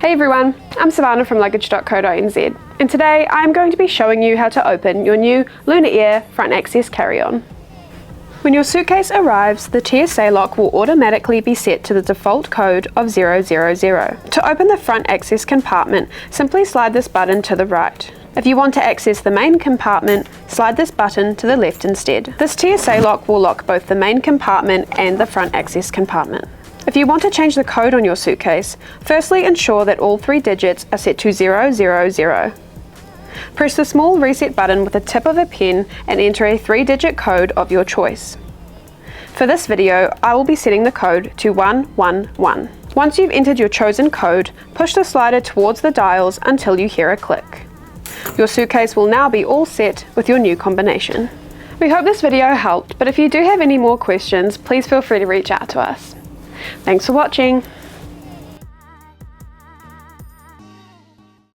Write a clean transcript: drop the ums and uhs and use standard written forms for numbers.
Hey everyone, I'm Savannah from luggage.co.nz, and today I'm going to be showing you how to open your new Lunar Air front access carry-on. When your suitcase arrives, the TSA lock will automatically be set to the default code of 000. To open the front access compartment, simply slide this button to the right. If you want to access the main compartment, slide this button to the left instead. This TSA lock will lock both the main compartment and the front access compartment. If you want to change the code on your suitcase, firstly ensure that all 3 digits are set to 000. Press the small reset button with the tip of a pen and enter a 3-digit code of your choice. For this video, I will be setting the code to 111. Once you've entered your chosen code, push the slider towards the dials until you hear a click. Your suitcase will now be all set with your new combination. We hope this video helped, but if you do have any more questions, please feel free to reach out to us. Thanks for watching.